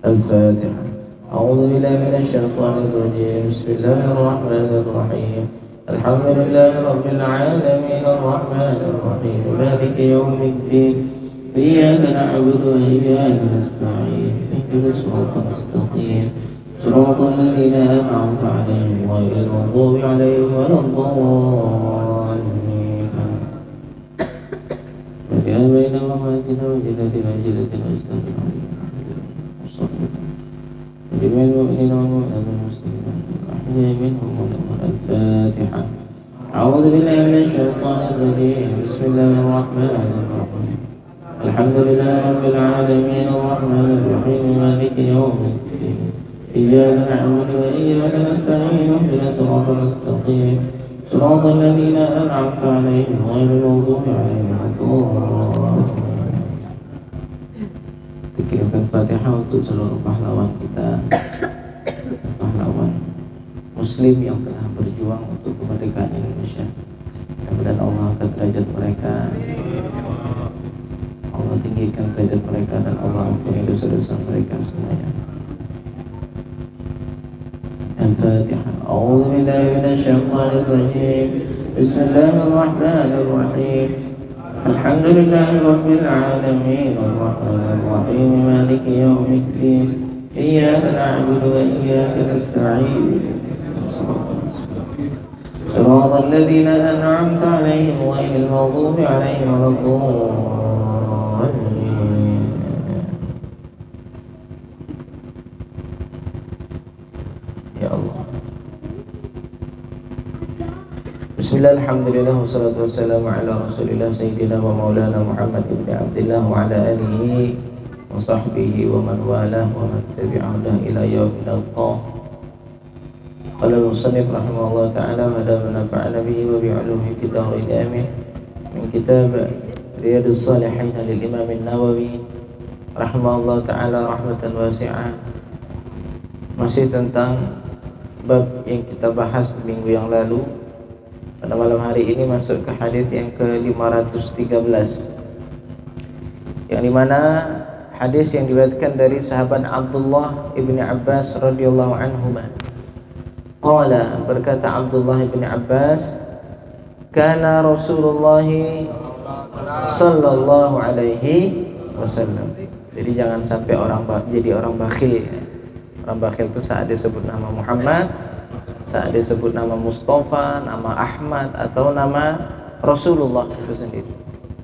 الفاتحة. أعوذ بالله من الشيطان الرجيم. بسم الله الرحمن الرحيم. الحمد لله رب العالمين الرحمن الرحيم مالك يوم الدين إياك نعبد وإياك نستعين اهدنا الصراط المستقيم صراط الذين أنعمت عليهم غير المغضوب عليهم ولا الضالين. ويا بين وفاتنا وجلة أجلة واستغفر جميع المؤمنين والمؤمنات والمسلمين الأحياء منهم والأموات. الفاتحة. أعوذ بالله من الشيطان الرجيم. بسم الله الرحمن الرحيم. الحمد لله رب العالمين الرحمن الرحيم مالك يوم الدين إياك نعبد وإياك نستعين اهدنا الصراط المستقيم صراط الذين أنعمت عليهم غير المغضوب عليهم ولا الضالين. Dikirimkan Fatihah untuk seluruh pahlawan kita, pahlawan Muslim yang telah berjuang untuk kemerdekaan Indonesia. Mudah-mudahan Allah angkat derajat mereka, Allah tinggikan derajat mereka, dan Allah ampuni dosa-dosa mereka semuanya. Al-Fatihah. A'udzu billahi minasyaitonir rajim. Bismillahirrahmanirrahim. Alhamdulillahi rabbil alamin arrahmanir rahim maliki yaumiddin iyyaka na'budu wa iyyaka nasta'in siratal ladzina an'amta 'alaihim ghairil maghdubi 'alaihim waladdallin. Ya Allah. Bismillah, alhamdulillah, wassalatu wassalamu ala rasulillah sayyidina wa maulana Muhammad ibn Abdillah wa ala alihi wa sahbihi wa man walah wa man tabi'ahu ila yaumil qiyamah. Qala al-musannif rahimahullah ta'ala wa hada nafa'ana bihi wa bi'ulumihi fi darin amin min kitab Riyadhus Shalihin lil Imam an-Nawawi rahimahullah ta'ala rahmatan wasi'ah. Masih tentang bab yang kita bahas minggu yang lalu. Pada malam hari ini masuk ke hadis yang ke-513, yang dimana hadis yang diriwayatkan dari sahabat Abdullah ibni Abbas radhiyallahu anhu. Qala, berkata Abdullah ibni Abbas, kana Rasulullah sallallahu alaihi wasallam. Jadi jangan sampai jadi orang bakhil. Orang bakhil itu saat disebut nama Muhammad, saat disebut nama Mustafa, nama Ahmad, atau nama Rasulullah itu sendiri,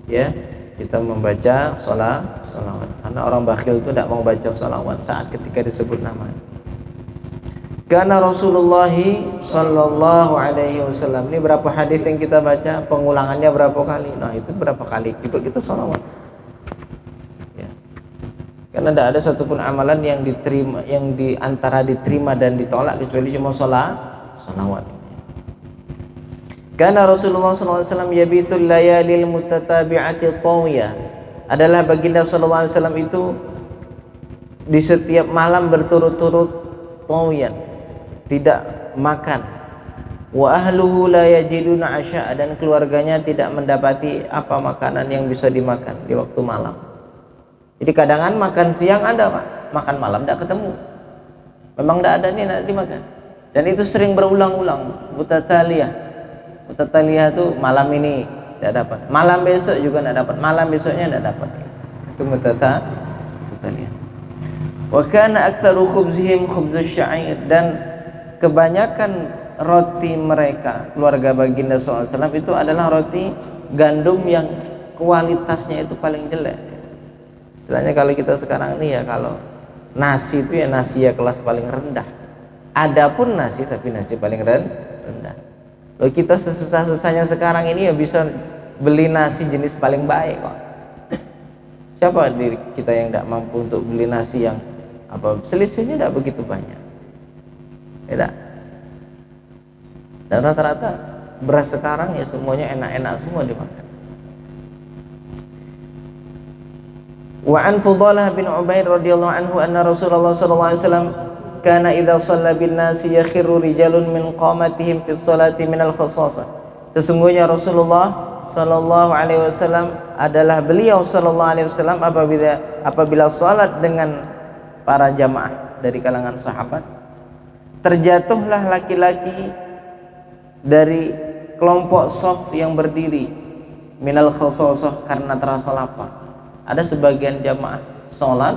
ya, kita membaca salawat. Karena orang bakhil itu tidak mau baca salawat saat ketika disebut nama. Karena Rasulullah sallallahu alaihi wasallam. Ini berapa hadis yang kita baca, pengulangannya berapa kali? Nah, itu berapa kali kita salawat. Ya. Karena tidak ada satupun amalan yang diterima, yang diantara diterima dan ditolak kecuali cuma salawat. Karena Rasulullah SAW yabitul layalil mutatabi'ati tawiyah, adalah baginda sallallahu alaihi wasallam itu di setiap malam berturut-turut tawiyah, tidak makan. Wa ahluhu la yajiduna asya, dan keluarganya tidak mendapati apa makanan yang bisa dimakan di waktu malam. Jadi kadangan makan siang ada, Pak, makan malam tidak ketemu. Memang tidak ada nih, tidak dimakan. Dan itu sering berulang-ulang. Mutataliyah itu malam ini tidak dapat, malam besok juga tidak dapat, malam besoknya tidak dapat. Itu mutataliyah. Wa kana aktsaru khubzihim khubzus sya'ir, dan kebanyakan roti mereka, keluarga baginda sallallahu alaihi wasallam, itu adalah roti gandum yang kualitasnya itu paling jelek. Istilahnya kalau kita sekarang ini ya, kalau nasi itu ya nasi ya kelas paling rendah. Adapun nasi, tapi nasi paling rendah. Loh, kita sesusah-susahnya sekarang ini ya bisa beli nasi jenis paling baik kok. Siapa diri kita yang tidak mampu untuk beli nasi yang selisihnya tidak begitu banyak, ya. Dan rata-rata beras sekarang ya semuanya enak-enak semua dimakan. Wa an Fudalah bin Ubaid radhiyallahu anhu anna Rasulullah sallallahu alaihi wasallam kana idza shalla bin nasi yakhiru rijalun min qamatihim fi sholati min al khasasah. Sesungguhnya Rasulullah sallallahu alaihi wasallam adalah beliau sallallahu alaihi wasallam apabila salat dengan para jamaah dari kalangan sahabat, terjatuhlah laki-laki dari kelompok shaf yang berdiri minal khusosah karena terasa lapar. Ada sebagian jamaah sholat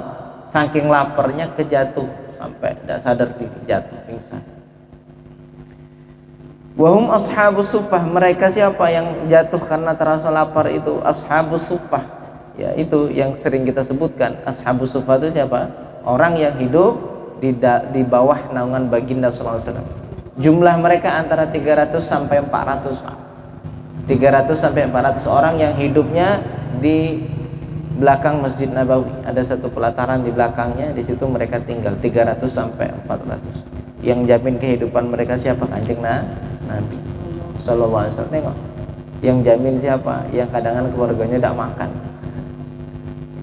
saking laparnya kejatuh sampai tidak sadar diri, jatuh pingsan. Wahum ashabus suffah, mereka siapa yang jatuh karena terasa lapar itu? Ashabus suffah, ya itu yang sering kita sebutkan. Ashabus suffah itu siapa? Orang yang hidup di bawah naungan baginda sallallahu alaihi wasallam. Jumlah mereka antara 300 sampai 400, Pak. 300 sampai 400 orang yang hidupnya di belakang Masjid Nabawi. Ada satu pelataran di belakangnya, di situ mereka tinggal. 300 sampai 400. Yang jamin kehidupan mereka siapa? Kanjeng Nabi sallallahu alaihi wasallam. Tengok, yang jamin siapa? Yang kadang-kadang keluarganya tidak makan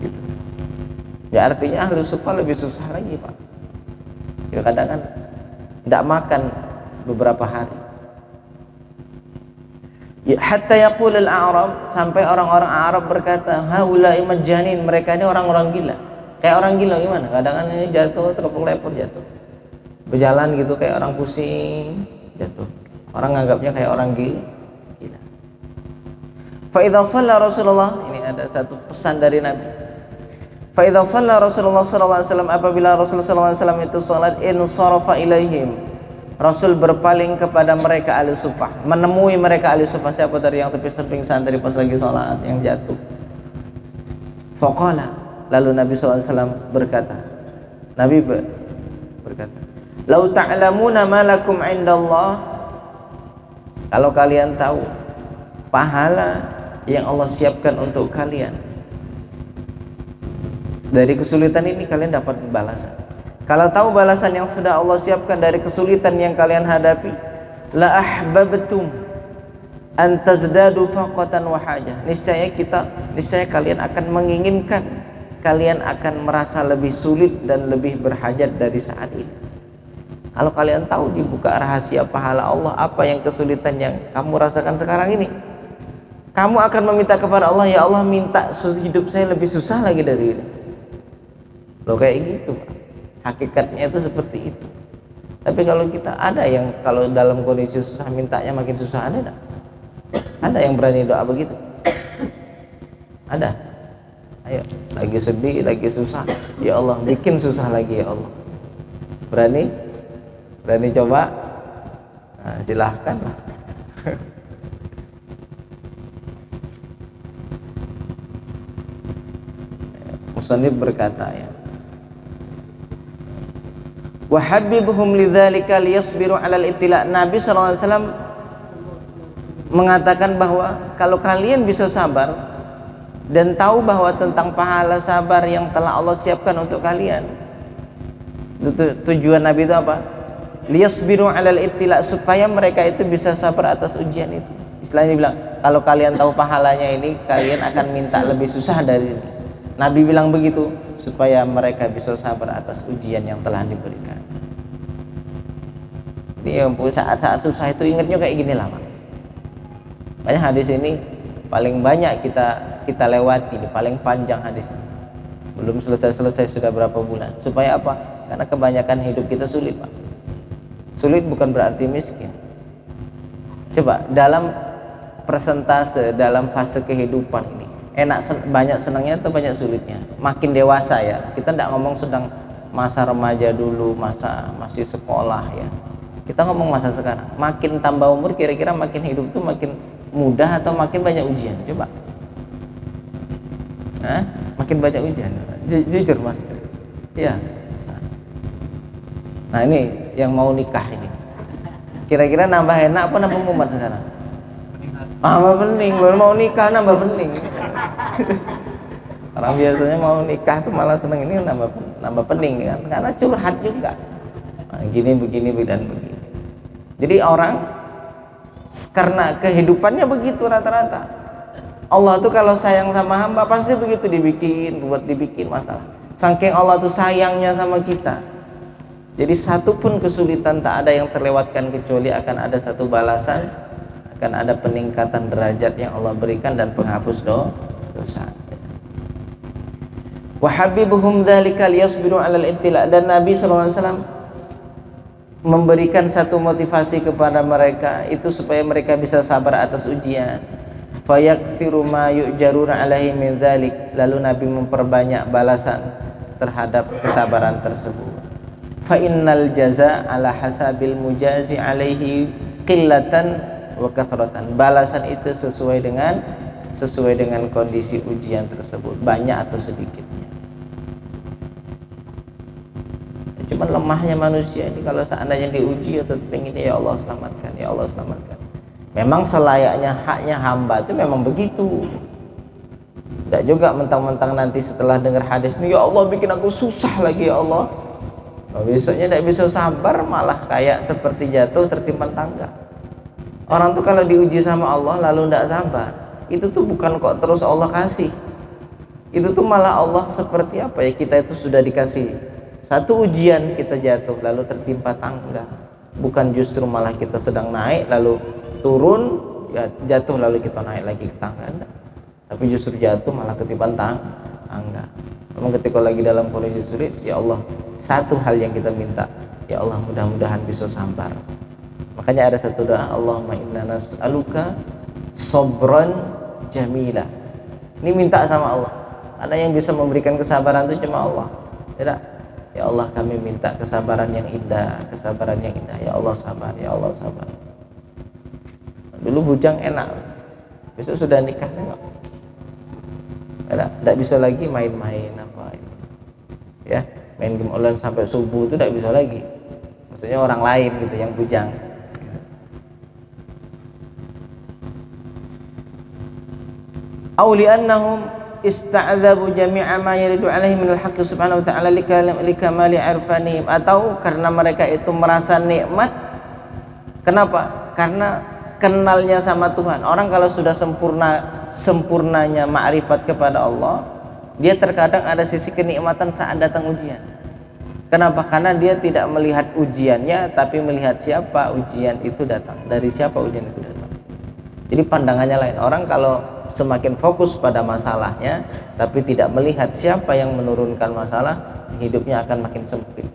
gitu. Ya artinya ahlu suffah lebih susah lagi, Pak. Ya kadang-kadang tidak makan beberapa hari. Ya, hatta yaqul al-a'rab, sampai orang-orang Arab berkata, haula'i majjanin, mereka ini orang-orang gila. Kayak orang gila gimana? Kadang-kadang ini jatuh terlepor jatuh. Berjalan gitu kayak orang pusing, jatuh. Orang nganggapnya kayak orang gila. Fa idza shalla Rasulullah, ini ada satu pesan dari Nabi. Fa idza shalla Rasulullah sallallahu alaihi wasallam, apabila Rasulullah sallallahu alaihi wasallam itu salat, in sarafa ilaihim, Rasul berpaling kepada mereka ahli suffah, menemui mereka ahli suffah. Siapa tadi yang pingsan tadi pas lagi salat, yang jatuh? Faqala, lalu Nabi sallallahu alaihi wasallam berkata, berkata, lau ta'lamuna ma lakum indallah, kalau kalian tahu pahala yang Allah siapkan untuk kalian, dari kesulitan ini kalian dapat balasan. Kalau tahu balasan yang sudah Allah siapkan dari kesulitan yang kalian hadapi, la ahbabtum an tazdadu faqatan wa hajah, niscaya kalian akan menginginkan, kalian akan merasa lebih sulit dan lebih berhajat dari saat ini. Kalau kalian tahu dibuka rahasia pahala Allah, apa yang kesulitan yang kamu rasakan sekarang ini, kamu akan meminta kepada Allah, ya Allah, minta hidup saya lebih susah lagi dari ini. Loh, kayak gitu, Pak. Hakikatnya itu seperti itu. Tapi kalau kita ada yang kalau dalam kondisi susah mintanya makin susah, ada enggak? Ada yang berani doa begitu? Ada? Ayo, lagi sedih, lagi susah, ya Allah bikin susah lagi ya Allah. Berani? Berani coba? Nah, silahkan lah. Musannif berkata, ya, wa habibhum lidzalika liyasbiru 'alal ibtila. Nabi sallallahu alaihi wasallam mengatakan bahwa kalau kalian bisa sabar dan tahu bahwa tentang pahala sabar yang telah Allah siapkan untuk kalian. Tujuan Nabi itu apa? Liyasbiru 'alal ibtila, supaya mereka itu bisa sabar atas ujian itu. Istilahnya bilang, kalau kalian tahu pahalanya ini, kalian akan minta lebih susah dari ini. Nabi bilang begitu supaya mereka bisa sabar atas ujian yang telah diberikan. Jadi saat-saat susah itu ingatnya kayak gini lah, Pak. Banyak hadis ini paling banyak kita lewati, paling panjang hadis ini. Belum selesai sudah berapa bulan. Supaya apa? Karena kebanyakan hidup kita sulit, Pak. Sulit bukan berarti miskin. Coba dalam persentase dalam fase kehidupan ini, banyak senangnya atau banyak sulitnya? Makin dewasa ya, kita tidak ngomong sedang masa remaja dulu, masa masih sekolah ya, kita ngomong masa sekarang. Makin tambah umur, kira-kira makin hidup tuh makin mudah atau makin banyak ujian? Coba. Makin banyak ujian. Jujur Mas. Iya. Nah ini yang mau nikah ini, kira-kira nambah enak apa nambah mumet sekarang? Nambah pening. Baru mau nikah nambah pening. Orang biasanya mau nikah tuh malah seneng, ini nambah pening kan, karena curhat juga. Nah, gini begini dan begini. Jadi orang karena kehidupannya begitu rata-rata. Allah tuh kalau sayang sama hamba pasti begitu dibikin masalah. Saking Allah tuh sayangnya sama kita. Jadi satu pun kesulitan tak ada yang terlewatkan kecuali akan ada satu balasan, akan ada peningkatan derajat yang Allah berikan dan penghapus dosa. Wa habibuhum dzalika liyasbiru 'alal ibtila, dan Nabi sallallahu alaihi wasallam memberikan satu motivasi kepada mereka itu supaya mereka bisa sabar atas ujian. Fayakthiru ma yu'jaruna alaihi min dzalik, lalu Nabi memperbanyak balasan terhadap kesabaran tersebut. Fa innal jazaa ala hasabil mujazi alaihi qillatan wa kathratan, balasan itu sesuai dengan kondisi ujian tersebut, banyak atau sedikitnya. Cuman lemahnya manusia ini, kalau seandainya diuji atau pengennya ya Allah selamatkan, ya Allah selamatkan. Memang selayaknya haknya hamba itu memang begitu. Tidak juga mentang-mentang nanti setelah dengar hadis ini, ya Allah bikin aku susah lagi ya Allah. Nah, besoknya tidak bisa sabar, malah kayak seperti jatuh tertimpa tangga. Orang tuh kalau diuji sama Allah lalu tidak sabar, itu tuh bukan kok terus Allah kasih. Itu tuh malah Allah seperti apa ya, kita itu sudah dikasih satu ujian, kita jatuh lalu tertimpa tangga, bukan justru malah kita sedang naik lalu turun, ya, jatuh lalu kita naik lagi ke tangga, enggak. Tapi justru jatuh malah ketiban tangga. Memang ketika lagi dalam kondisi sulit, ya Allah, satu hal yang kita minta, ya Allah mudah-mudahan bisa sabar. Makanya ada satu doa, Allahumma inna nas'aluka sabran jamila. Ini minta sama Allah. Ada yang bisa memberikan kesabaran itu cuma Allah. Tidak. Ya Allah, kami minta kesabaran yang indah, kesabaran yang indah. Ya Allah sabar, ya Allah sabar. Dulu bujang enak, besok sudah nikah tengok. Tidak bisa lagi main-main apa ini. Ya, main game online sampai subuh itu tidak bisa lagi. Maksudnya orang lain gitu yang bujang. Auliannahum ista'adzabu jami'a ma yaridu alaihi minal haqqi subhanahu wa ta'ala likamali irfanihim, atau karena mereka itu merasa nikmat. Kenapa? Karena kenalnya sama Tuhan. Orang kalau sudah sempurnanya ma'rifat kepada Allah, dia terkadang ada sisi kenikmatan saat datang ujian. Kenapa? Karena dia tidak melihat ujiannya, tapi melihat siapa ujian itu datang, dari siapa ujian itu datang. Jadi pandangannya lain. Orang kalau semakin fokus pada masalahnya tapi tidak melihat siapa yang menurunkan masalah, hidupnya akan makin sempit.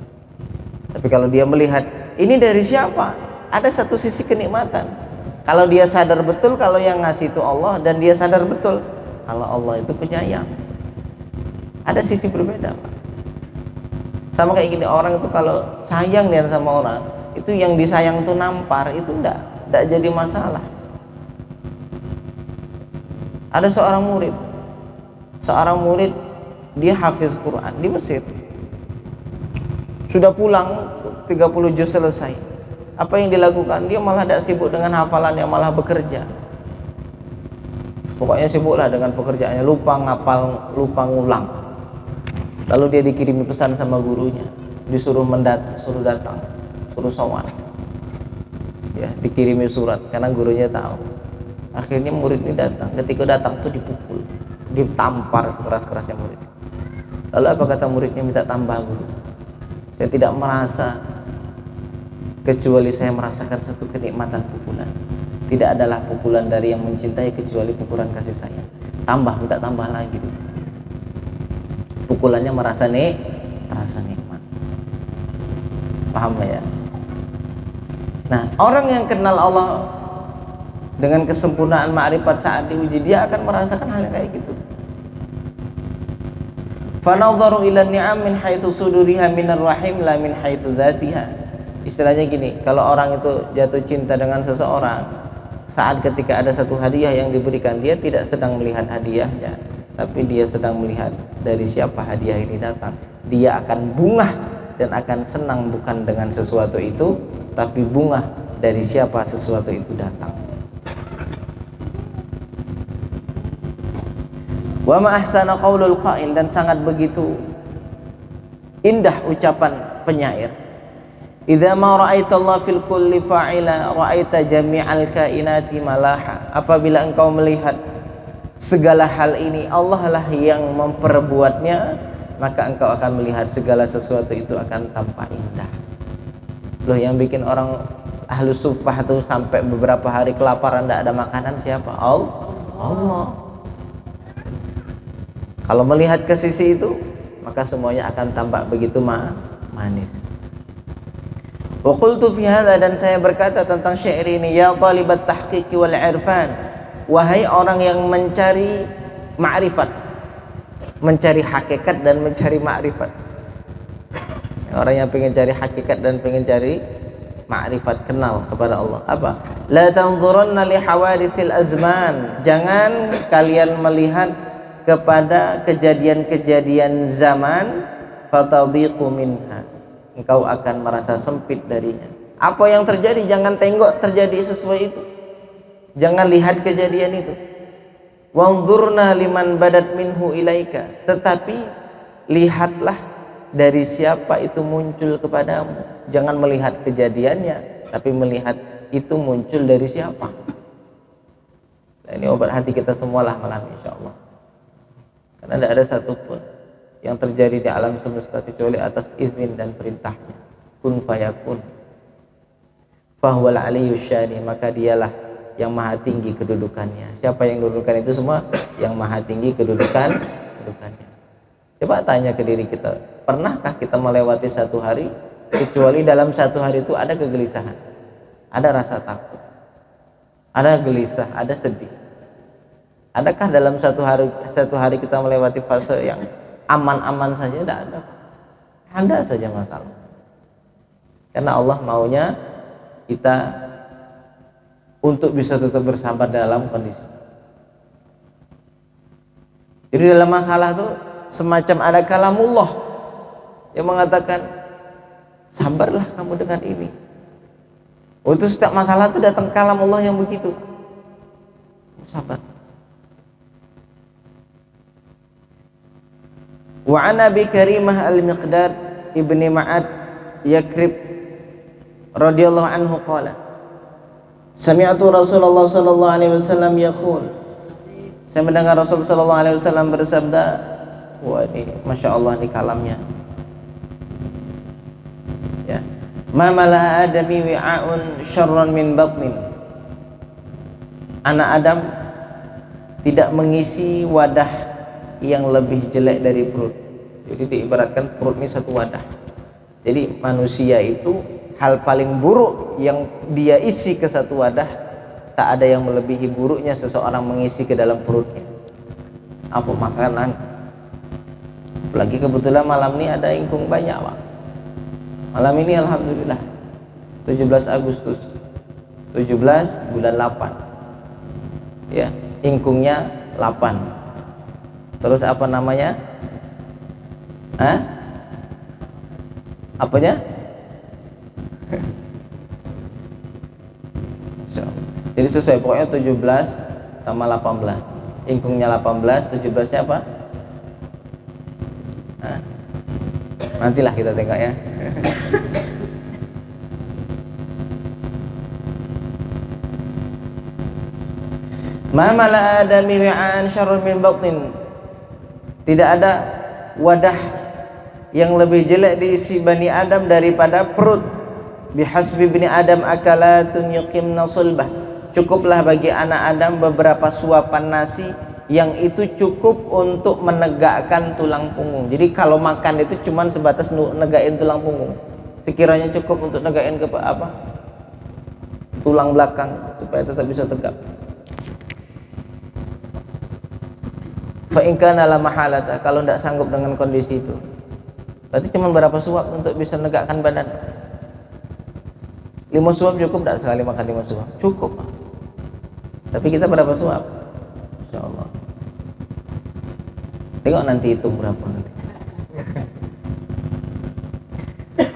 Tapi kalau dia melihat ini dari siapa, ada satu sisi kenikmatan. Kalau dia sadar betul kalau yang ngasih itu Allah, dan dia sadar betul kalau Allah itu penyayang, ada sisi berbeda, Pak. Sama kayak gini, orang itu kalau sayang dia sama orang, itu yang disayang itu nampar, itu enggak jadi masalah. Ada seorang murid dia hafiz Quran di Mesir, sudah pulang 30 juz selesai. Apa yang dilakukan? Dia malah tidak sibuk dengan hafalannya, malah bekerja. Pokoknya sibuklah dengan pekerjaannya, lupa ngapal, lupa ngulang. Lalu dia dikirimi pesan sama gurunya, disuruh suruh datang, suruh sowan. Ya, dikirimi surat karena gurunya tahu. Akhirnya murid ini datang. Ketika datang tuh dipukul, ditampar sekeras-kerasnya murid. Lalu apa kata muridnya? Minta tambah guru. Saya tidak merasa kecuali saya merasakan satu kenikmatan pukulan. Tidak adalah pukulan dari yang mencintai kecuali pukulan kasih sayang. Tambah, minta tambah lagi. Pukulannya merasa nikmat. Paham ya? Nah, orang yang kenal Allah dengan kesempurnaan ma'rifat saat diuji, dia akan merasakan hal yang kayak gitu. Fanadharu ila ni'am min haitsu suduriha minar rahim la min haitsu dzatiha. Istilahnya gini, kalau orang itu jatuh cinta dengan seseorang, saat ketika ada satu hadiah yang diberikan, dia tidak sedang melihat hadiahnya, tapi dia sedang melihat dari siapa hadiah ini datang. Dia akan bungah dan akan senang bukan dengan sesuatu itu, tapi bungah dari siapa sesuatu itu datang. Wa ma ahsana qaulul qail, dan sangat begitu indah ucapan penyair. Idza ma ra'aita Allah fil kulli fa'ila ra'aita jami'al kainati malaha. Apabila engkau melihat segala hal ini Allah lah yang memperbuatnya, maka engkau akan melihat segala sesuatu itu akan tampak indah. Loh, yang bikin orang ahlu sufah tuh sampai beberapa hari kelaparan tidak ada makanan siapa? Allah. Kalau melihat ke sisi itu, maka semuanya akan tampak begitu manis. Wa qultu fi hadza, dan saya berkata tentang syair ini, ya talibat tahqiq wal irfan, wahai orang yang mencari ma'rifat, mencari hakikat dan mencari ma'rifat. Orang yang pengen cari hakikat dan pengen cari ma'rifat, kenal kepada Allah. Apa? La tanzuranna li hawadithil azman, jangan kalian melihat kepada kejadian-kejadian zaman, fatadhiqu minha, engkau akan merasa sempit darinya. Apa yang terjadi jangan tengok terjadi sesuai itu, jangan lihat kejadian itu. Wanzurna liman badat minhu ilaika, tetapi lihatlah dari siapa itu muncul kepadamu. Jangan melihat kejadiannya, tapi melihat itu muncul dari siapa. Nah, ini obat hati kita semualah malam insyaallah. Karena tidak ada satupun yang terjadi di alam semesta kecuali atas izin dan perintahnya. Kun fayakun. Fahuwal aliyyus syani, maka dialah yang maha tinggi kedudukannya. Siapa yang mendudukan itu semua? Yang maha tinggi kedudukannya. Coba tanya ke diri kita, pernahkah kita melewati satu hari kecuali dalam satu hari itu ada kegelisahan, ada rasa takut, ada gelisah, ada sedih? Adakah dalam satu hari kita melewati fase yang aman-aman saja? Tidak ada. Ada saja masalah. Karena Allah maunya kita untuk bisa tetap bersabar dalam kondisi. Jadi dalam masalah itu semacam ada kalamullah yang mengatakan, sabarlah kamu dengan ini. Untuk setiap masalah itu datang kalamullah yang begitu, sabar. Wa an Abi Karimah al-Miqdad ibni Ma'ad Yakrib radhiyallahu anhu qala, sami'tu Rasulullah sallallahu alaihi wasallam yaqul, saya mendengar Rasul sallallahu alaihi wasallam bersabda. Wah, ini masya Allah di kalamnya ya. Ma mala adami wi'aun syarran min batnin, anak Adam tidak mengisi wadah yang lebih jelek dari perut. Jadi diibaratkan perut ini satu wadah. Jadi manusia itu hal paling buruk yang dia isi ke satu wadah, tak ada yang melebihi buruknya seseorang mengisi ke dalam perutnya. Apa makanan? Apalagi kebetulan malam ini ada ingkung banyak, Pak. Malam ini alhamdulillah 17 Agustus 17 bulan 8 ya, ingkungnya 8. Terus apa namanya? Apanya? Jadi sesuai, pokoknya 17 sama 18. Ingkungnya 18, 17-nya apa? Nantilah kita tengok ya. Ma mala adami wi'an syarrun min batin, tidak ada wadah yang lebih jelek diisi Bani Adam daripada perut. Bihasbi bani Adam akalatun yuqimna sulbah, cukuplah bagi anak Adam beberapa suapan nasi yang itu cukup untuk menegakkan tulang punggung. Jadi kalau makan itu cuma sebatas negain tulang punggung, sekiranya cukup untuk negain ke apa? Tulang belakang supaya tetap bisa tegak. Fa in kana la mahalata, kalau tidak sanggup dengan kondisi itu, berarti cuma berapa suap untuk bisa menegakkan badan? 5 suap cukup tidak sekali makan 5 suap? Cukup. Tapi kita berapa suap? Insyaallah. Tengok nanti hitung berapa nanti.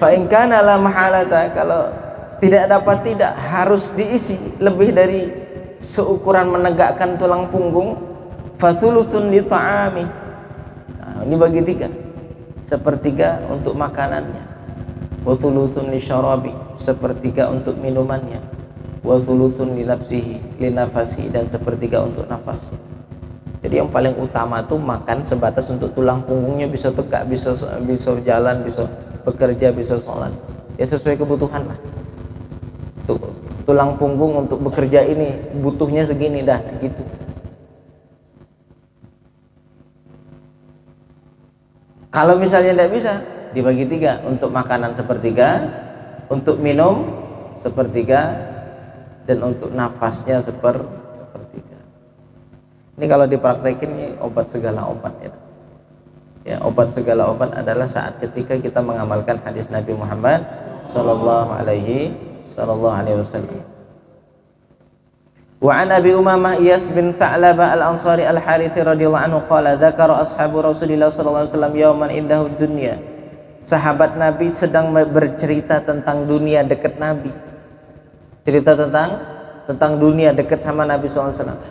Fa in kana la mahalata, kalau tidak harus diisi lebih dari seukuran menegakkan tulang punggung, fathuluthun li ta'ami. Nah, ini bagi 3. Sepertiga untuk makanannya, wa thuluthun li syarabi, sepertiga untuk minumannya, wa thuluthun li nafsihi, li nafasi, dan sepertiga untuk nafasnya. Jadi yang paling utama tuh makan sebatas untuk tulang punggungnya bisa tegak, bisa jalan, bisa bekerja, bisa sholat. Ya sesuai kebutuhan lah. Tulang punggung untuk bekerja ini butuhnya segini, dah segitu. Kalau misalnya tidak bisa, dibagi 3, untuk makanan sepertiga, untuk minum sepertiga, dan untuk nafasnya sepertiga. Ini kalau dipraktekin ini obat segala obat ya. Ya, obat segala obat adalah saat ketika kita mengamalkan hadis Nabi Muhammad sallallahu alaihi wasallam. Wa an Abi Umamah Iyas bin Tha'labah al-Ansari al-Harithi radhiyallahu anhu qala dzakara ashabu Rasulillah sallallahu alaihi wasallam yauman indahu dunya. Sahabat Nabi sedang bercerita tentang dunia dekat Nabi. Cerita tentang dunia dekat sama Nabi sallallahu alaihi wasallam.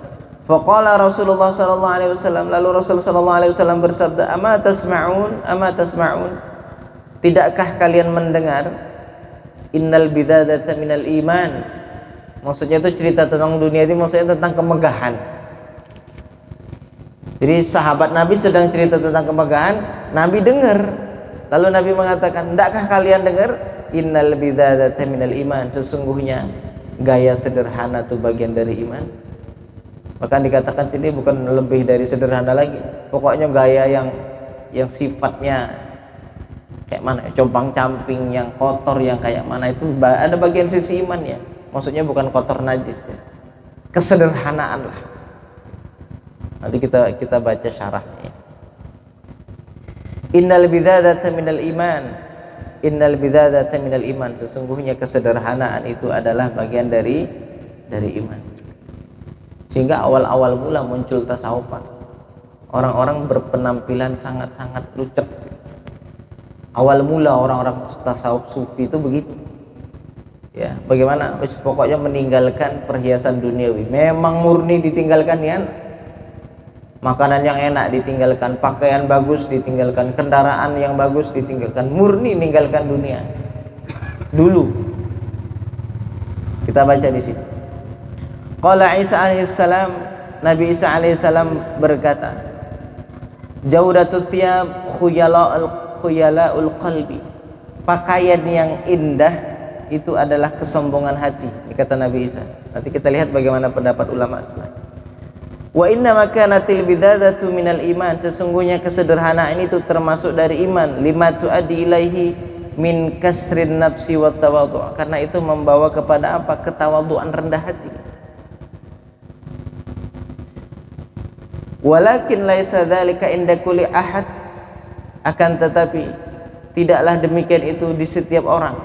Faqala Rasulullah sallallahu alaihi wasallam, lalu Rasul sallallahu alaihi wasallam bersabda, "Ama tasma'un? Tidakkah kalian mendengar? Innal bidadata minal iman." Maksudnya itu cerita tentang dunia itu maksudnya tentang kemegahan. Jadi sahabat Nabi sedang cerita tentang kemegahan, Nabi dengar. Lalu Nabi mengatakan, "Tidakkah kalian dengar? Innal bidadata minal iman." Sesungguhnya gaya sederhana itu bagian dari iman. Bahkan dikatakan sini bukan lebih dari sederhana lagi. Pokoknya gaya yang sifatnya kayak mana, compang-camping, yang kotor, yang kayak mana, itu ada bagian sisi iman ya. Maksudnya bukan kotor najis ya. Kesederhanaan lah. Nanti kita baca syarahnya. Innal bidadata minal iman. Innal bidadata minal iman. Sesungguhnya kesederhanaan itu adalah bagian dari iman. Sehingga awal-awal mula muncul tasawufan, orang-orang berpenampilan sangat-sangat lucet. Awal mula orang-orang tasawuf sufi itu begitu ya. Bagaimana? Pokoknya meninggalkan perhiasan duniawi. Memang murni ditinggalkan ya. Makanan yang enak ditinggalkan, pakaian bagus ditinggalkan, kendaraan yang bagus ditinggalkan, murni meninggalkan dunia. Dulu kita baca di sini. Qala Isa alaihissalam, Nabi Isa alaihissalam berkata, "Jaudatut thiyab khuyala'ul qalbi." Pakaian yang indah itu adalah kesombongan hati, kata Nabi Isa. Nanti kita lihat bagaimana pendapat ulama setelah. Wa inna makanatil bidadatu minal iman. Sesungguhnya kesederhanaan itu termasuk dari iman. Lima tu'addi ilaihi min kasrin nafsi wa tawadhu'. Karena itu membawa kepada apa? Ketawadhuan, rendah hati. Walakin laisa dzalika inda kulli ahad. Akan tetapi tidaklah demikian itu di setiap orang.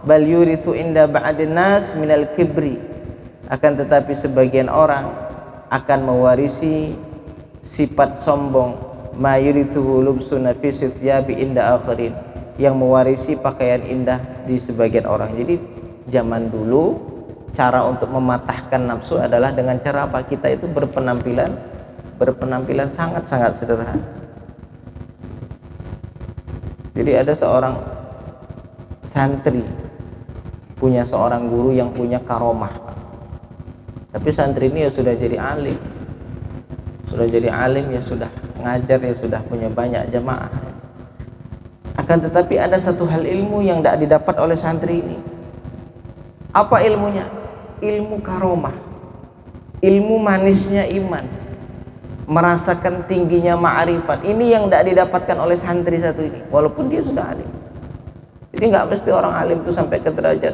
Bal yurithu inda ba'din nas minal kibri. Akan tetapi sebagian orang akan mewarisi sifat sombong, ma yurithu lubsu nafisit yabi inda akhirin, yang mewarisi pakaian indah di sebagian orang. Jadi zaman dulu cara untuk mematahkan nafsu adalah dengan cara apa? Kita itu berpenampilan sangat-sangat sederhana. Jadi ada seorang santri punya seorang guru yang punya karomah. Tapi santri ini ya sudah jadi alim. Ya sudah ngajar, ya sudah punya banyak jamaah. Akan tetapi ada satu hal ilmu yang tidak didapat oleh santri ini. Apa ilmunya? Ilmu karomah. Ilmu manisnya iman. Merasakan tingginya ma'rifat. Ini yang tidak didapatkan oleh santri satu ini, walaupun dia sudah alim. Jadi nggak mesti orang alim itu sampai ke derajat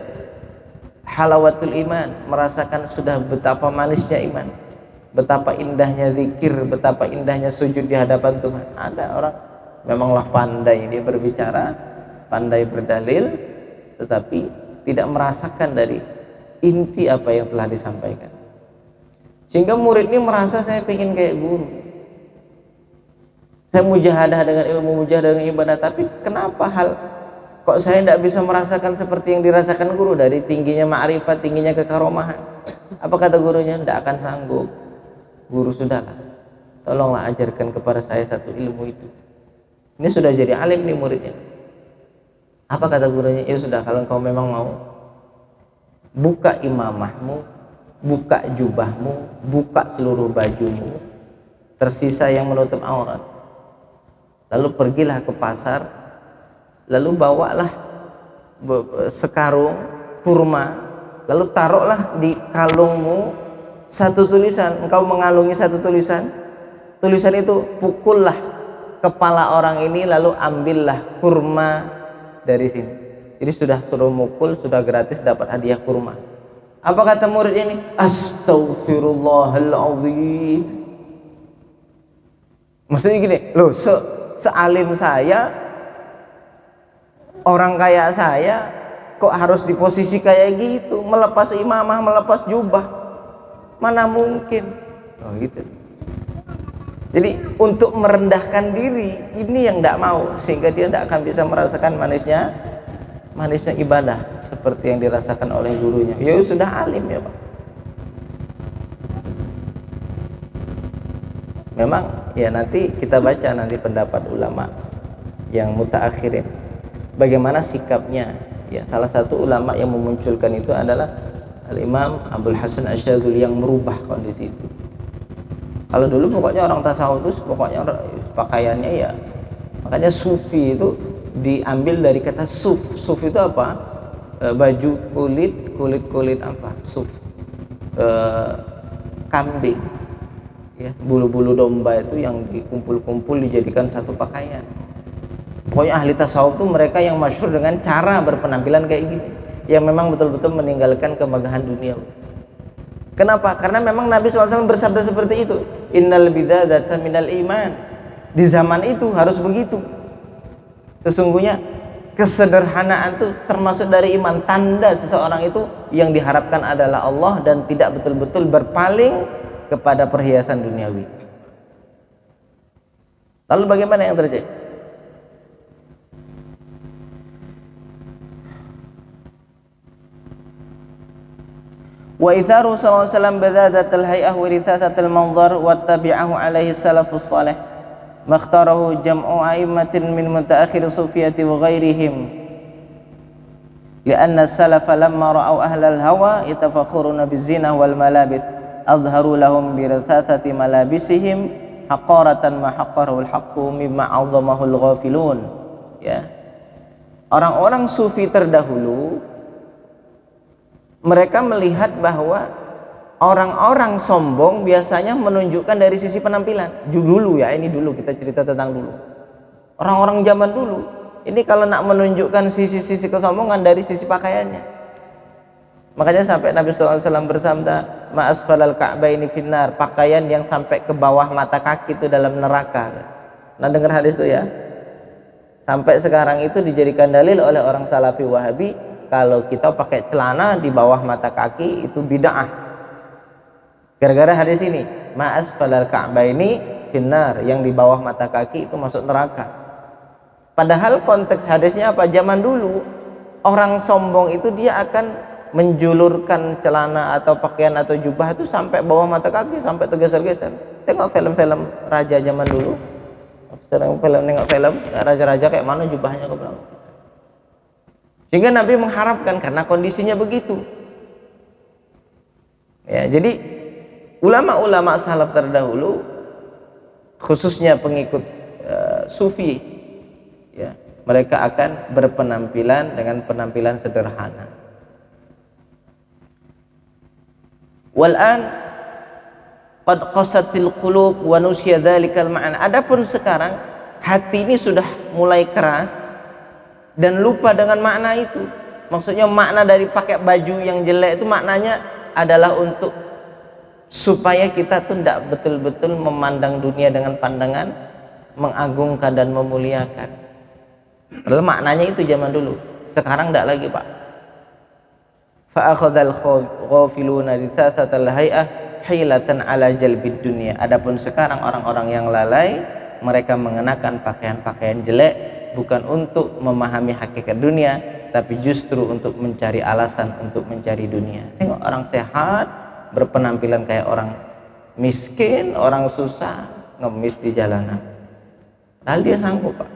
halawatul iman, merasakan sudah betapa manisnya iman, betapa indahnya zikir, betapa indahnya sujud di hadapan Tuhan. Ada orang memanglah pandai dia berbicara, pandai berdalil, tetapi tidak merasakan dari inti apa yang telah disampaikan. Sehingga murid ini merasa, saya pengen kayak guru, saya mujahadah dengan ilmu, mujahadah dengan ibadah, tapi kenapa kok saya tidak bisa merasakan seperti yang dirasakan guru, dari tingginya ma'rifat, tingginya kekaromahan. Apa kata gurunya? Tidak akan sanggup. Guru, sudahlah, tolonglah ajarkan kepada saya satu ilmu itu. Ini sudah jadi alim nih muridnya. Apa kata gurunya? Ya sudah, kalau kau memang mau, buka imamahmu, buka jubahmu, buka seluruh bajumu, tersisa yang menutup aurat. Lalu pergilah ke pasar, lalu bawalah sekarung kurma, lalu taruhlah di kalungmu satu tulisan. Engkau mengalungi satu tulisan itu pukullah kepala orang ini, lalu ambillah kurma dari sini. Jadi sudah suruh mukul, sudah gratis dapat hadiah kurma. Apa kata murid ini? Astaghfirullahaladzim. Maksudnya gini, loh, sealim saya, orang kaya saya, kok harus di posisi kayak gitu, melepas imamah, melepas jubah? Mana mungkin? Oh gitu. Jadi untuk merendahkan diri ini yang tidak mau, sehingga dia tidak akan bisa merasakan manisnya ibadah seperti yang dirasakan oleh gurunya. Ya sudah alim ya Pak. Memang ya nanti kita baca nanti pendapat ulama yang mutaakhirin bagaimana sikapnya. Ya salah satu ulama yang memunculkan itu adalah Al-Imam Abdul Hasan Asyadzuli yang merubah kondisi itu. Kalau dulu pokoknya orang tasawuf itu pokoknya pakaiannya ya, makanya sufi itu diambil dari kata suf. Suf itu apa? Baju kulit apa? Suf. Kambing. Ya, bulu-bulu domba itu yang dikumpul-kumpul dijadikan satu pakaian. Pokoknya ahli tasawuf itu mereka yang masyhur dengan cara berpenampilan kayak gini, yang memang betul-betul meninggalkan kemegahan dunia. Kenapa? Karena memang Nabi SAW bersabda seperti itu. Innal bidadata minal iman. Di zaman itu harus begitu. Sesungguhnya kesederhanaan itu termasuk dari iman. Tanda seseorang itu yang diharapkan adalah Allah dan tidak betul-betul berpaling kepada perhiasan duniawi. Lalu bagaimana yang terjadi? Wa itharu sallallahu alaihi wasallam badadatul hay'ah wa rithasatul manzar wa tabi'ahu alaihi salafus salih makhtarahu jam'u a'immatin min mutaakhir sufiyati wa ghairihim lianna salafa lamma ra'au ahlal hawa yatafakhuruna bizinah wal malabith adharu lahum bi rithasati malabisihim haqqaratan ma haqqarahu al-haqqu mimma 'azzamahu al-ghafilun. Ya, orang-orang sufi terdahulu mereka melihat bahwa orang-orang sombong biasanya menunjukkan dari sisi penampilan. Dulu ya, ini dulu kita cerita tentang dulu. Orang-orang zaman dulu, ini kalau nak menunjukkan sisi-sisi kesombongan dari sisi pakaiannya. Makanya sampai Nabi SAW bersabda, ma asfalal ka'baini finnar, pakaian yang sampai ke bawah mata kaki itu dalam neraka. Nah dengar hadis itu ya. Sampai sekarang itu dijadikan dalil oleh orang Salafi Wahabi, kalau kita pakai celana di bawah mata kaki itu bid'ah. Gara-gara hadis ini, ma asfalal ka'baini finnar, yang di bawah mata kaki itu masuk neraka. Padahal konteks hadisnya apa? Zaman dulu orang sombong itu dia akan menjulurkan celana atau pakaian atau jubah itu sampai bawah mata kaki, sampai tergeser-geser. Tengok film-film raja zaman dulu. Sering nengok film raja-raja kayak mana jubahnya ke belakang. Sehingga Nabi mengharapkan karena kondisinya begitu. Ya, jadi ulama-ulama salaf terdahulu, khususnya pengikut sufi, ya, mereka akan berpenampilan dengan penampilan sederhana. Wal'an qad qasatil qulub wa nusiya dzalikal ma'an. Adapun sekarang hati ini sudah mulai keras dan lupa dengan makna itu. Maksudnya makna dari pakai baju yang jelek itu maknanya adalah untuk supaya kita tuh tidak betul-betul memandang dunia dengan pandangan mengagungkan dan memuliakan. Padahal maknanya itu zaman dulu. Sekarang tidak lagi Pak. Fa akhadhal ghafiluna rithasatal hay'ah hilatan ala jalbid dunia. Adapun sekarang orang-orang yang lalai, mereka mengenakan pakaian-pakaian jelek bukan untuk memahami hakikat dunia, tapi justru untuk mencari alasan untuk mencari dunia. Tengok orang sehat berpenampilan kayak orang miskin, orang susah ngemis di jalanan. Padahal dia sanggup Pak.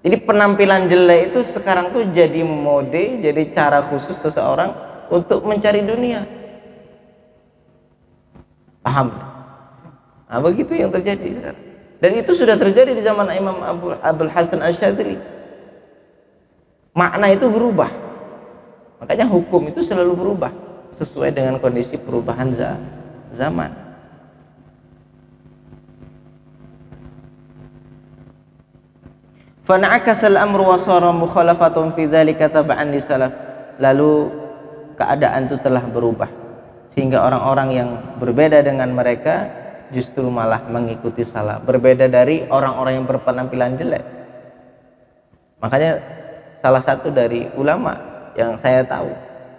Jadi penampilan jelek itu sekarang tuh jadi mode, jadi cara khusus seseorang untuk mencari dunia. Paham? Nah, begitu yang terjadi sekarang. Dan itu sudah terjadi di zaman Imam Abdul Hasan Asyadzili. Makna itu berubah. Makanya hukum itu selalu berubah sesuai dengan kondisi perubahan zaman. Fan'akasal amru wa sara mukhalafatun fi dzalika tab'an li salaf. Lalu keadaan itu telah berubah sehingga orang-orang yang berbeda dengan mereka justru malah mengikuti salaf, berbeda dari orang-orang yang berpenampilan jelek. Makanya salah satu dari ulama yang saya tahu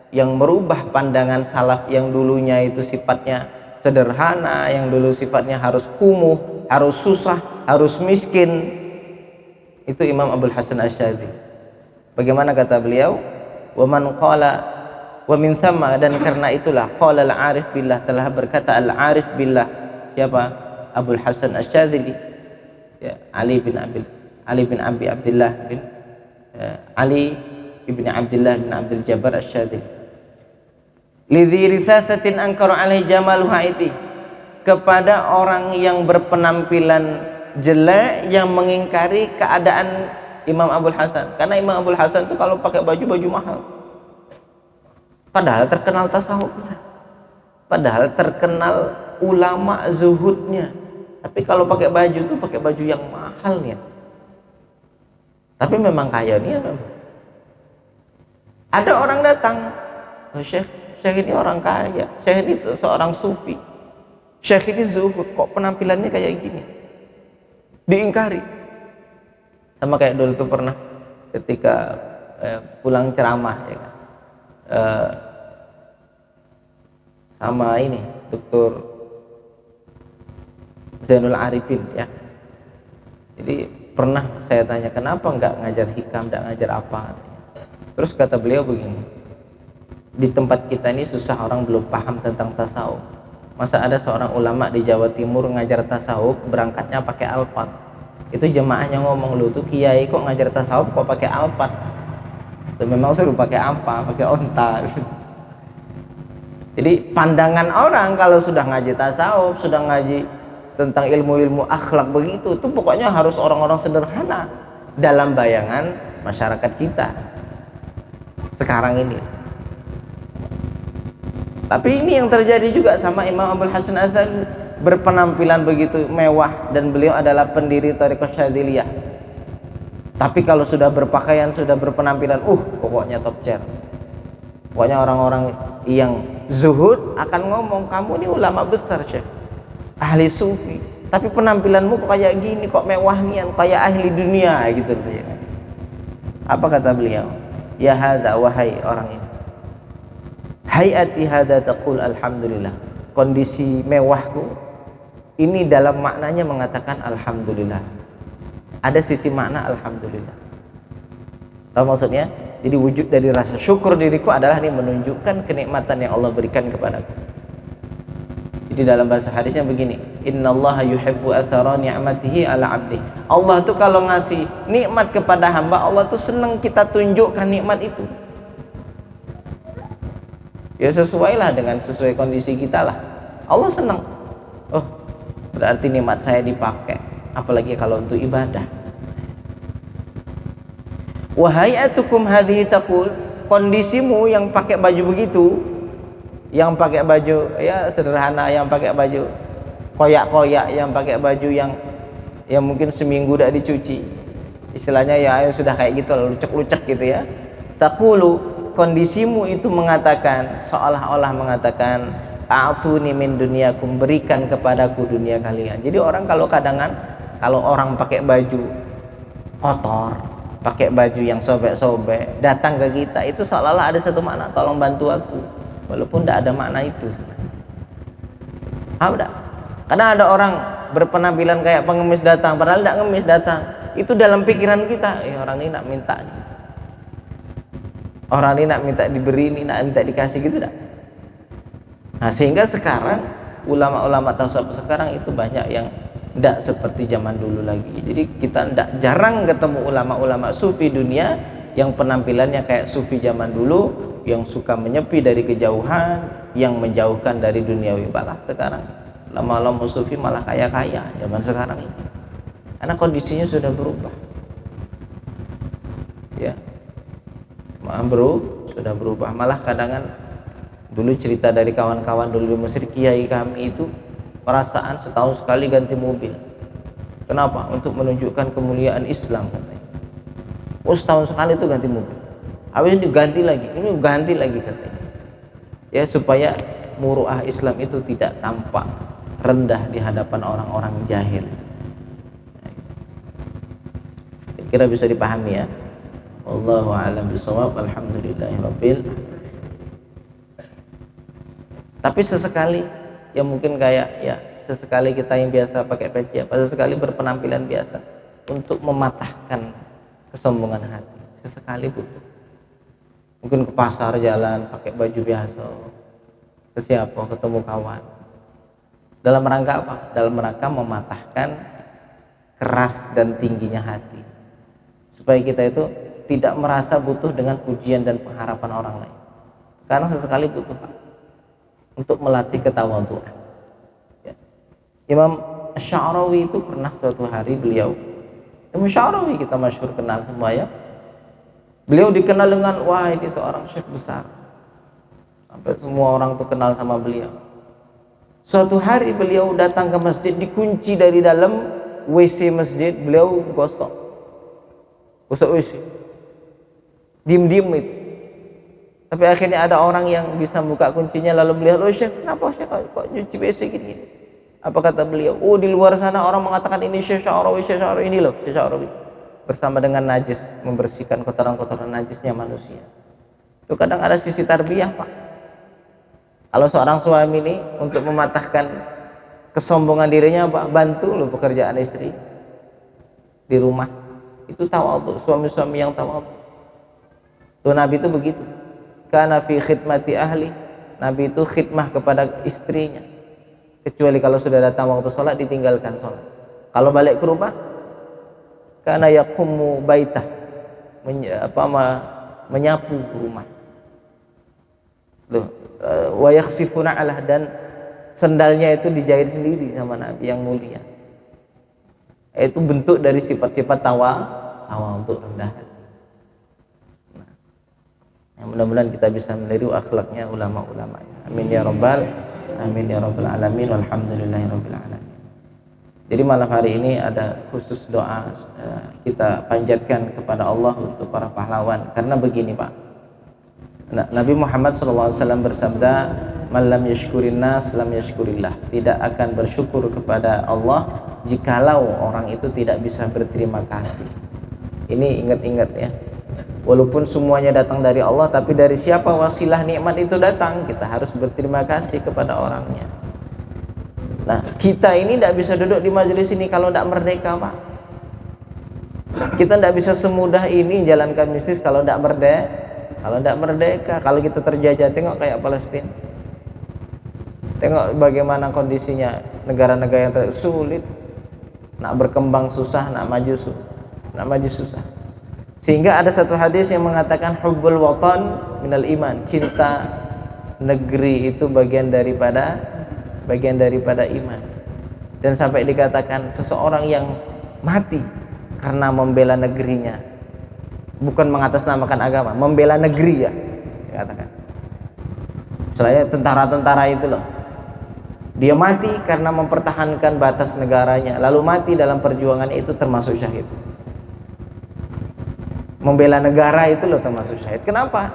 yang merubah pandangan salaf yang dulunya itu sifatnya sederhana, yang dulu sifatnya harus kumuh, harus susah, harus miskin, itu Imam Abul Hasan Asy'adzili. Bagaimana kata beliau? Wa man qala wa min thamma, dan karena itulah qala al-arif billah, telah berkata al-arif billah. Siapa? Abul Hasan Asy'adzili, ya, Ali bin Abi Abdullah bin Ali ibn Abdullah bin Abdul Jabbar Asy'adzili. Lidhi rithasatin angkaru alaihi jamalu haiti, kepada orang yang berpenampilan jelek yang mengingkari keadaan Imam Abul Hasan. Karena Imam Abul Hasan itu kalau pakai baju mahal, padahal terkenal tasawufnya, padahal terkenal ulama zuhudnya, tapi kalau pakai baju itu pakai baju yang mahalnya. Tapi memang kaya nih. Ada orang datang, oh, Syekh ini orang kaya, Syekh ini seorang sufi, Syekh ini zuhud, kok penampilannya kayak gini? Diingkari. Sama kayak dulu tuh pernah ketika pulang ceramah, ya kan, sama ini Dr. Zainul Arifin, ya. Jadi pernah saya tanya, kenapa nggak ngajar hikam, nggak ngajar apa? Terus kata beliau begini, di tempat kita ini susah orang belum paham tentang tasawuf. Masa ada seorang ulama di Jawa Timur ngajar tasawuf berangkatnya pakai alpat? Itu jemaahnya ngomong, lu tuh kiai kok ngajar tasawuf kok pakai alpat? Itu memang suruh pakai apa? Pakai onta. Jadi pandangan orang kalau sudah ngaji tasawuf, sudah ngaji tentang ilmu-ilmu akhlak begitu, itu pokoknya harus orang-orang sederhana dalam bayangan masyarakat kita sekarang ini. Tapi ini yang terjadi juga sama Imam Abul Hasan Asy'adzili, berpenampilan begitu mewah, dan beliau adalah pendiri Thariqah Syadziliyah. Tapi kalau sudah berpakaian, sudah berpenampilan, pokoknya top chair. Pokoknya orang-orang yang zuhud akan ngomong, kamu ini ulama besar, Syekh, ahli sufi, tapi penampilanmu kok kayak gini, kok mewah nian, kayak ahli dunia gitu. Apa kata beliau? Ya hadza, wahai orang ini, hayati hadza taqul alhamdulillah, kondisi mewahku ini dalam maknanya mengatakan alhamdulillah, ada sisi makna alhamdulillah. Tahu maksudnya? Jadi wujud dari rasa syukur diriku adalah ini menunjukkan kenikmatan yang Allah berikan kepadaku. Jadi dalam bahasa hadisnya begini, innallaha yuhibbu athara ni'matihi ala 'abdi. Allah tuh kalau ngasih nikmat kepada hamba, Allah tuh senang kita tunjukkan nikmat itu. Ya sesuai kondisi kita lah. Allah senang. Oh, berarti nikmat saya dipakai, apalagi kalau untuk ibadah. Wa hayatukum hadhihi taqul, kondisimu yang pakai baju begitu, yang pakai baju ya sederhana, yang pakai baju koyak-koyak, yang pakai baju yang mungkin seminggu udah dicuci, istilahnya ya sudah kayak gitu, lucek-lucek gitu ya. Taqulu, kondisimu itu mengatakan, seolah-olah mengatakan, a'tuni min dunyakum, berikan kepadaku dunia kalian. Jadi orang kalau kalau orang pakai baju kotor, pakai baju yang sobek-sobek, datang ke kita, itu seolah-olah ada satu makna, tolong bantu aku, walaupun tidak ada makna itu. Ada. Karena ada orang berpenampilan kayak pengemis datang, padahal tidak ngemis datang. Itu dalam pikiran kita, orang ini nak minta nih, orang ini nak minta diberi, ini nak minta dikasih gitu dah. Nah sehingga sekarang ulama-ulama tasawuf sekarang itu banyak yang tidak seperti zaman dulu lagi. Jadi kita jarang ketemu ulama-ulama sufi dunia yang penampilannya kayak sufi zaman dulu, yang suka menyepi dari kejauhan, yang menjauhkan dari duniawi. Malah sekarang ulama-ulama sufi malah kaya-kaya zaman sekarang ini, karena kondisinya sudah berubah. Ya, sudah berubah. Malah kadang dulu cerita dari kawan-kawan dulu di Mesir, kiai kami itu perasaan setahun sekali ganti mobil. Kenapa? Untuk menunjukkan kemuliaan Islam katanya. Oh setahun sekali itu ganti mobil, habis ini ganti lagi, ini ganti lagi katanya. Ya supaya muruah Islam itu tidak tampak rendah di hadapan orang-orang jahil. Kira bisa dipahami ya. Wallahu a'lam bishawab. Alhamdulillahirabbil. Tapi sesekali ya mungkin kayak ya sesekali kita yang biasa pakai peci apa sesekali berpenampilan biasa untuk mematahkan kesombongan hati. Sesekali butuh. Mungkin ke pasar jalan pakai baju biasa. Ke siapa? Ketemu kawan. Dalam rangka apa? Dalam rangka mematahkan keras dan tingginya hati. Supaya kita itu tidak merasa butuh dengan pujian dan pengharapan orang lain. Karena sesekali butuh Pak, untuk melatih ketawadhuan. Ya. Imam Sya'rawi itu pernah suatu hari beliau, Imam Sya'rawi kita masyhur kenal semua ya. Beliau dikenal dengan wah ini seorang syekh besar. Sampai semua orang tuh kenal sama beliau. Suatu hari beliau datang ke masjid, dikunci dari dalam WC masjid, beliau gosok WC, diem-diem itu. Tapi akhirnya ada orang yang bisa buka kuncinya, lalu melihat, oh Syekh, kenapa Syekh kok nyuci WC gini? Apa kata beliau? Oh di luar sana orang mengatakan ini Syekh Sya'rawi, Syekh Sya'rawi ini loh, Syekh Sya'rawi. Bersama dengan najis, membersihkan kotoran-kotoran najisnya manusia. Itu kadang ada sisi tarbiyah Pak. Kalau seorang suami ini untuk mematahkan kesombongan dirinya Pak, bantu loh pekerjaan istri di rumah. Itu tawadhu, suami-suami yang tawadhu. Tuh Nabi itu begitu. Kana fi khidmati ahli. Nabi itu khidmah kepada istrinya. Kecuali kalau sudah datang waktu sholat ditinggalkan sholat. Kalau balik ke rumah, kana yaqumu baitah, menyapu rumah. Loh, wa yakhsifuna alah, dan sendalnya itu dijahit sendiri sama Nabi yang mulia. Itu bentuk dari sifat-sifat tawa untuk rendah hati. Nah, yang mudah-mudahan kita bisa meniru akhlaknya ulama-ulama. Amin ya rabbal alamin. Walhamdulillahirabbil alamin. Jadi malam hari ini ada khusus doa kita panjatkan kepada Allah untuk para pahlawan. Karena begini Pak, Nabi Muhammad SAW bersabda, man lam yashkurin nas lam yashkurillah. Tidak akan bersyukur kepada Allah jikalau orang itu tidak bisa berterima kasih. Ini ingat-ingat ya. Walaupun semuanya datang dari Allah, tapi dari siapa wasilah nikmat itu datang, kita harus berterima kasih kepada orangnya. Nah, kita ini tidak bisa duduk di majelis ini kalau tidak merdeka Pak. Kita tidak bisa semudah ini jalankan bisnis kalau tidak merdeka. Kalau kita terjajah, tengok kayak Palestina. Tengok bagaimana kondisinya negara-negara yang sulit, nak berkembang susah, nak maju susah. Sehingga ada satu hadis yang mengatakan hubbul watan minal iman, cinta negeri itu bagian daripada iman. Dan sampai dikatakan seseorang yang mati karena membela negerinya, bukan mengatasnamakan agama, membela negeri ya, dikatakan. Misalnya tentara-tentara itu loh, dia mati karena mempertahankan batas negaranya, lalu mati dalam perjuangan itu termasuk syahid. Membela negara itu loh termasuk syahid. Kenapa?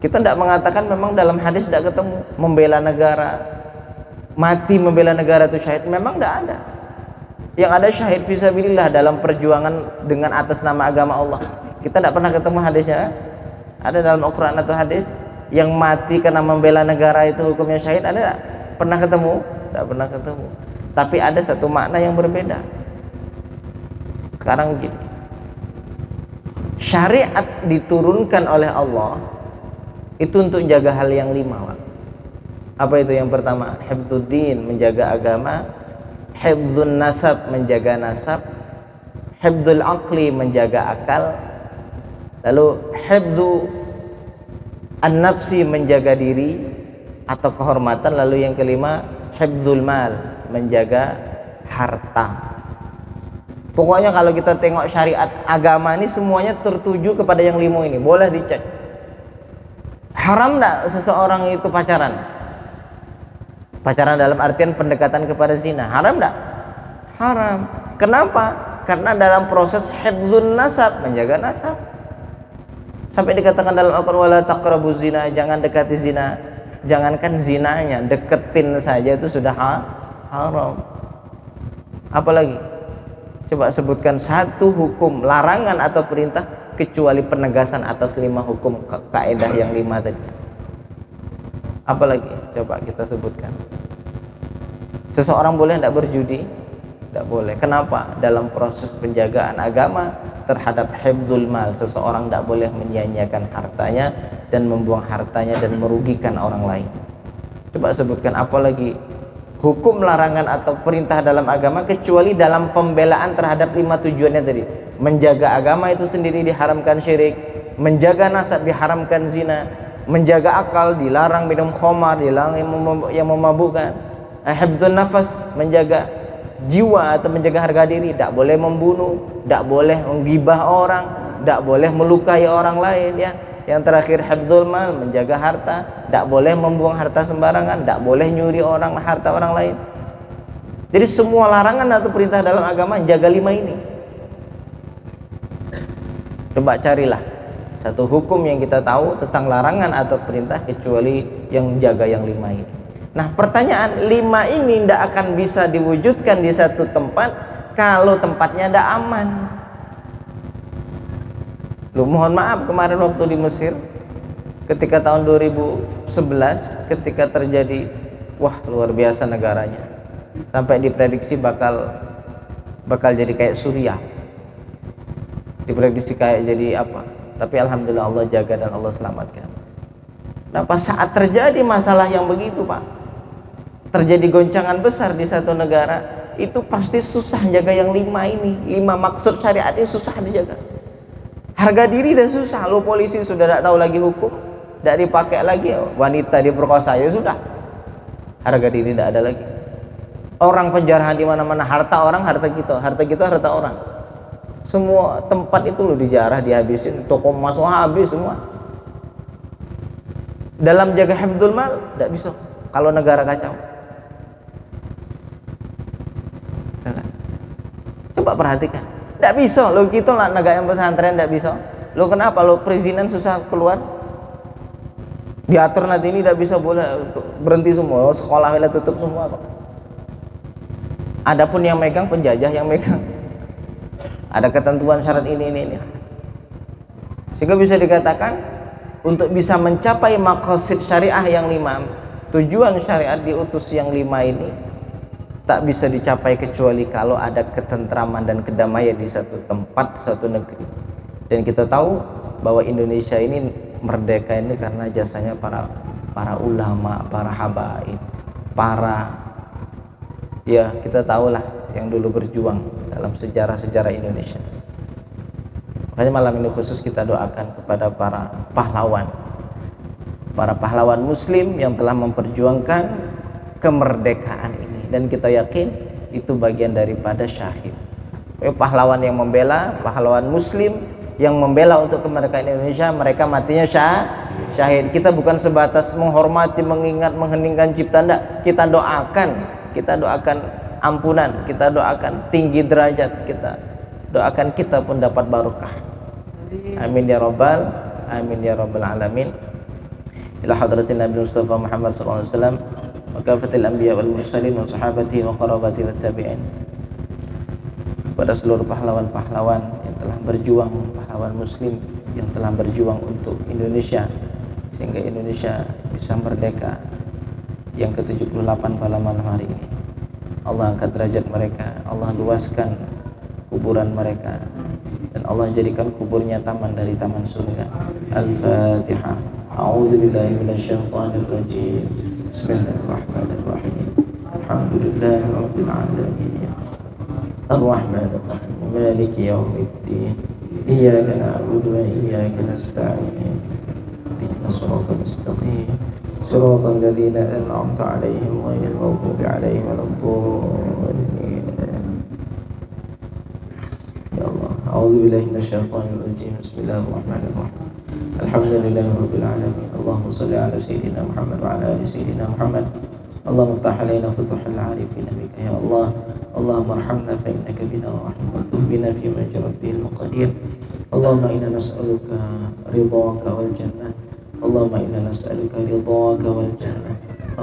Kita tidak mengatakan, memang dalam hadis tidak ketemu membela negara, mati membela negara itu syahid, memang tidak ada. Yang ada syahid fisabilillah dalam perjuangan dengan atas nama agama Allah. Kita tidak pernah ketemu hadisnya. Ada dalam Al-Quran atau hadis yang mati karena membela negara itu hukumnya syahid, ada tidak? Pernah ketemu? Tidak pernah ketemu. Tapi ada satu makna yang berbeda. Sekarang gini, syariat diturunkan oleh Allah itu untuk jaga hal yang 5 Pak. Apa itu? Yang pertama, hifdzuddin, menjaga agama. Hifdzun nasab, menjaga nasab. Hifdzul aqli, menjaga akal. Lalu hifdzu an-nafsi, menjaga diri atau kehormatan. Lalu yang kelima, hifdzul mal, menjaga harta. Pokoknya kalau kita tengok syariat agama ini semuanya tertuju kepada yang 5 ini. Boleh dicek. Haram enggak seseorang itu pacaran? Pacaran dalam artian pendekatan kepada zina. Haram enggak? Haram. Kenapa? Karena dalam proses hifdzun nasab, menjaga nasab. Sampai dikatakan dalam Al-Qur'an wala taqrabuz zina, jangan dekati zina. Jangankan zinanya, deketin saja itu sudah haram. Apalagi? Coba sebutkan satu hukum larangan atau perintah kecuali penegasan atas 5 hukum kaidah yang 5 tadi. Apalagi? Coba kita sebutkan. Seseorang boleh tidak berjudi? Tidak boleh. Kenapa? Dalam proses penjagaan agama terhadap hifdzul mal, seseorang tidak boleh menyia-nyiakan hartanya dan membuang hartanya dan merugikan orang lain. Coba sebutkan apalagi hukum larangan atau perintah dalam agama kecuali dalam pembelaan terhadap 5 tujuannya tadi. Menjaga agama itu sendiri diharamkan syirik, menjaga nasab diharamkan zina, menjaga akal dilarang minum khamar, dilarang yang memabukkan, hifdzun nafas menjaga jiwa atau menjaga harga diri, tidak boleh membunuh, tidak boleh menggibah orang, tidak boleh melukai orang lain, ya. Yang terakhir hifdzul mal, menjaga harta, tidak boleh membuang harta sembarangan, tidak boleh nyuri harta orang lain. Jadi semua larangan atau perintah dalam agama jaga 5 ini. Coba carilah satu hukum yang kita tahu tentang larangan atau perintah kecuali yang jaga yang 5 ini. Nah, pertanyaan 5 ini tidak akan bisa diwujudkan di satu tempat kalau tempatnya tidak aman. Loh, mohon maaf, kemarin waktu di Mesir ketika tahun 2011 ketika terjadi, wah luar biasa negaranya, sampai diprediksi bakal jadi kayak Suriah, diprediksi kayak jadi apa, tapi alhamdulillah Allah jaga dan Allah selamatkan. Nah, pas saat terjadi masalah yang begitu, Pak, terjadi goncangan besar di satu negara, itu pasti susah jaga yang 5 ini. 5 maksud syariat ini susah dijaga. Harga diri dah susah, lo polisi sudah tidak tahu lagi hukum, tidak dipakai lagi, wanita diperkosa ya sudah, harga diri tidak ada lagi. Orang penjarahan di mana-mana, harta orang harta kita harta orang. Semua tempat itu lo dijarah, dihabisin, toko emas habis semua. Dalam jaga hifdzul mal tidak bisa kalau negara kacau. Coba perhatikan, tidak bisa lo, kita lah negara yang pesantren tidak bisa. Lo kenapa lo perizinan susah keluar, diatur nanti ini tidak bisa, boleh berhenti semua, sekolah wilayah tutup semua. Adapun yang megang penjajah yang megang, ada ketentuan syarat ini. Sehingga bisa dikatakan untuk bisa mencapai maqasid syariah yang 5, tujuan syariat diutus yang 5 ini tak bisa dicapai kecuali kalau ada ketentraman dan kedamaian di satu tempat, satu negeri. Dan kita tahu bahwa Indonesia ini merdeka ini karena jasanya para ulama, para habaib, ya kita tahulah yang dulu berjuang dalam sejarah Indonesia. Makanya malam ini khusus kita doakan kepada para pahlawan muslim yang telah memperjuangkan kemerdekaan ini. Dan kita yakin itu bagian daripada syahid. Pahlawan yang membela, pahlawan muslim yang membela untuk kemerdekaan Indonesia, mereka matinya syahid. Kita bukan sebatas menghormati, mengingat, mengheningkan cipta, enggak. Kita doakan ampunan, kita doakan tinggi derajat, kita doakan kita pun dapat barokah. Amin ya rabbal alamin. Ila hadratin Nabi Mustafa Muhammad sallallahu alaihi wasallam wa kafatil anbiya wal mursalin wa sahabati wa qarabati wat tabi'in. Kepada seluruh pahlawan-pahlawan yang telah berjuang, pahlawan muslim yang telah berjuang untuk Indonesia sehingga Indonesia bisa merdeka, yang ke-78 pada malam hari ini. Allah angkat derajat mereka, Allah luaskan kuburan mereka, dan Allah jadikan kuburnya taman dari taman surga. Al-Fatihah. A'udzubillahi minasyaitonir rajim. Bismillahirrahmanirrahim. Alhamdulillahirabbil alamin. Ar-Rahmanir-Rahim. Maliki yaumiddin. Iyyaka na'budu wa iyyaka nasta'in. Ihdinas siratal mustaqim. Siratal ladzina an'amta 'alaihim ghairil maghdubi 'alaihim waladdallin. Ya Allah. A'udzubillahi minasyaitonir rajim. Bismillahirrahmanirrahim. Alhamdulillahirabbil alamin. Allahumma shalli ala sayyidina Muhammad wa ala ali sayyidina Muhammad. Allahumma iftah alaina futuhal arifin bika ya Allah. اللهم ارحمنا فإنك بنا راحم والطف بنا فيما جرت به المقادير. اللهم إنا نسألك رضاك والجنة. اللهم إنا نسألك رضاك والجنة.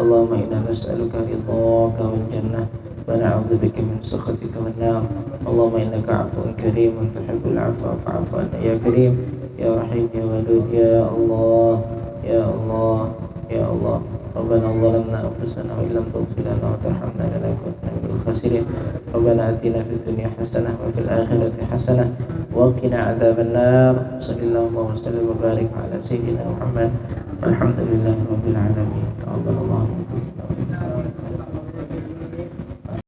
اللهم إنا نسألك رضاك والجنة ونعوذ بك من سخطك والنار. اللهم إنك عفو كريم تحب العفو فاعف عنا يا كريم يا رحيم يا ودود يا الله يا الله يا الله. ربنا ظلمنا أنفسنا وإن لم تغفر لنا وترحمنا لنكونن من الخاسرين. ربنا آتنا في الدنيا حسنة وفي الآخرة حسنة وقنا عذاب النار. صلى الله وسلم وبارك على سيدنا محمد والحمد لله رب العالمين. تقبل الله منكم.